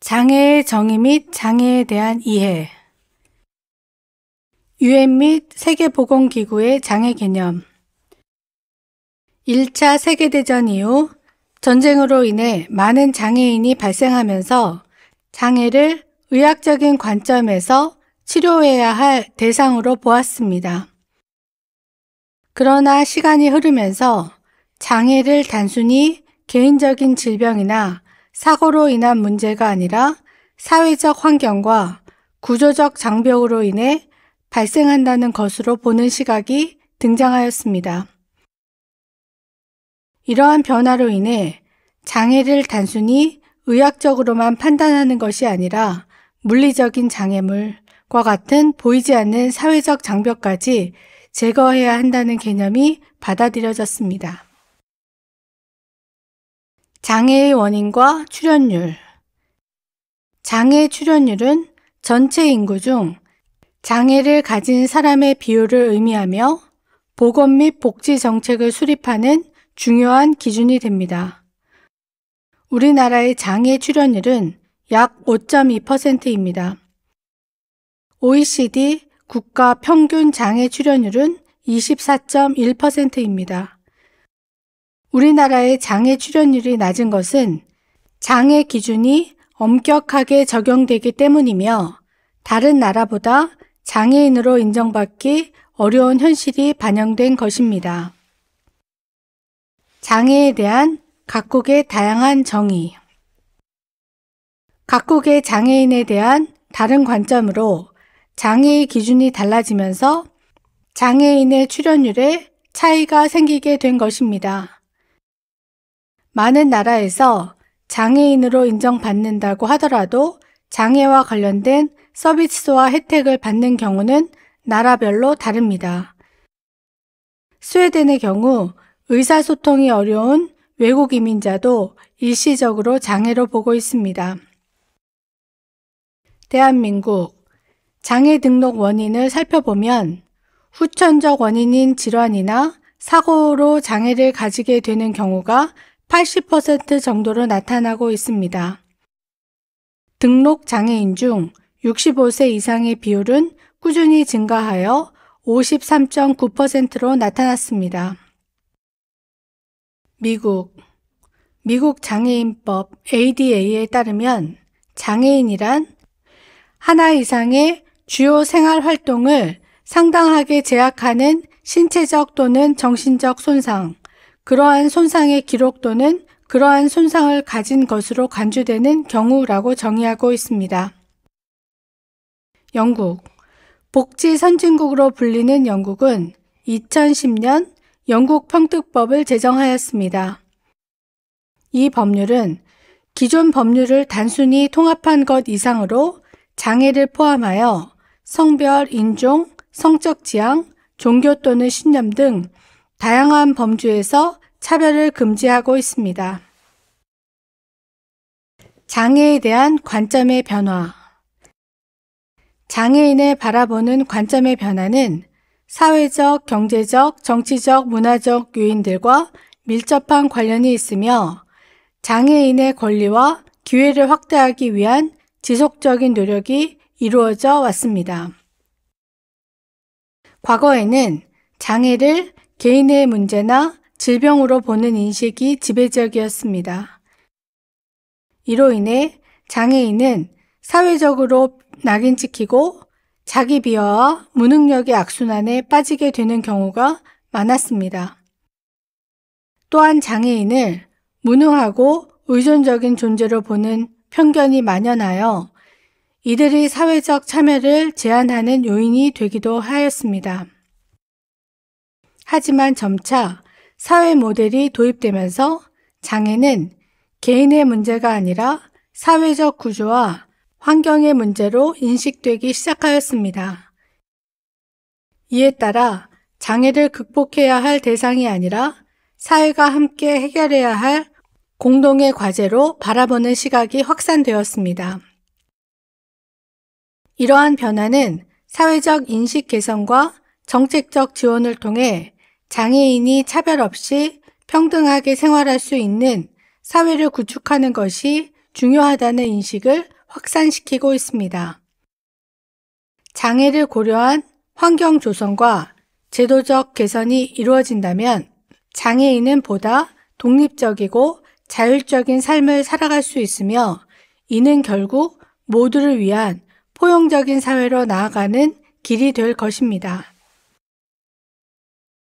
장애의 정의 및 장애에 대한 이해. 유엔 및 세계보건기구의 장애 개념. 1차 세계대전 이후 전쟁으로 인해 많은 장애인이 발생하면서 장애를 의학적인 관점에서 치료해야 할 대상으로 보았습니다. 그러나 시간이 흐르면서 장애를 단순히 개인적인 질병이나 사고로 인한 문제가 아니라 사회적 환경과 구조적 장벽으로 인해 발생한다는 것으로 보는 시각이 등장하였습니다. 이러한 변화로 인해 장애를 단순히 의학적으로만 판단하는 것이 아니라 물리적인 장애물과 같은 보이지 않는 사회적 장벽까지 제거해야 한다는 개념이 받아들여졌습니다. 장애의 원인과 출현율. 장애 출현율은 전체 인구 중 장애를 가진 사람의 비율을 의미하며 보건 및 복지 정책을 수립하는 중요한 기준이 됩니다. 우리나라의 장애 출현율은 약 5.2%입니다. OECD 국가 평균 장애 출현율은 24.1%입니다. 우리나라의 장애 출현율이 낮은 것은 장애 기준이 엄격하게 적용되기 때문이며 다른 나라보다 장애인으로 인정받기 어려운 현실이 반영된 것입니다. 장애에 대한 각국의 다양한 정의. 각국의 장애인에 대한 다른 관점으로 장애의 기준이 달라지면서 장애인의 출현율에 차이가 생기게 된 것입니다. 많은 나라에서 장애인으로 인정받는다고 하더라도 장애와 관련된 서비스와 혜택을 받는 경우는 나라별로 다릅니다. 스웨덴의 경우 의사소통이 어려운 외국 이민자도 일시적으로 장애로 보고 있습니다. 대한민국 장애 등록 원인을 살펴보면 후천적 원인인 질환이나 사고로 장애를 가지게 되는 경우가 80% 정도로 나타나고 있습니다. 등록 장애인 중 65세 이상의 비율은 꾸준히 증가하여 53.9%로 나타났습니다. 미국 장애인법 ADA에 따르면 장애인이란 하나 이상의 주요 생활 활동을 상당하게 제약하는 신체적 또는 정신적 손상, 그러한 손상의 기록 또는 그러한 손상을 가진 것으로 간주되는 경우라고 정의하고 있습니다. 영국 복지 선진국으로 불리는 영국은 2010년 영국 평등법을 제정하였습니다. 이 법률은 기존 법률을 단순히 통합한 것 이상으로 장애를 포함하여 성별, 인종, 성적 지향, 종교 또는 신념 등 다양한 범주에서 차별을 금지하고 있습니다. 장애에 대한 관점의 변화. 장애인을 바라보는 관점의 변화는 사회적, 경제적, 정치적, 문화적 요인들과 밀접한 관련이 있으며 장애인의 권리와 기회를 확대하기 위한 지속적인 노력이 이루어져 왔습니다. 과거에는 장애를 개인의 문제나 질병으로 보는 인식이 지배적이었습니다. 이로 인해 장애인은 사회적으로 낙인 찍히고 자기 비하와 무능력의 악순환에 빠지게 되는 경우가 많았습니다. 또한 장애인을 무능하고 의존적인 존재로 보는 편견이 만연하여 이들이 사회적 참여를 제한하는 요인이 되기도 하였습니다. 하지만 점차 사회 모델이 도입되면서 장애는 개인의 문제가 아니라 사회적 구조와 환경의 문제로 인식되기 시작하였습니다. 이에 따라 장애를 극복해야 할 대상이 아니라 사회가 함께 해결해야 할 공동의 과제로 바라보는 시각이 확산되었습니다. 이러한 변화는 사회적 인식 개선과 정책적 지원을 통해 장애인이 차별 없이 평등하게 생활할 수 있는 사회를 구축하는 것이 중요하다는 인식을 확산시키고 있습니다. 장애를 고려한 환경 조성과 제도적 개선이 이루어진다면 장애인은 보다 독립적이고 자율적인 삶을 살아갈 수 있으며 이는 결국 모두를 위한 포용적인 사회로 나아가는 길이 될 것입니다.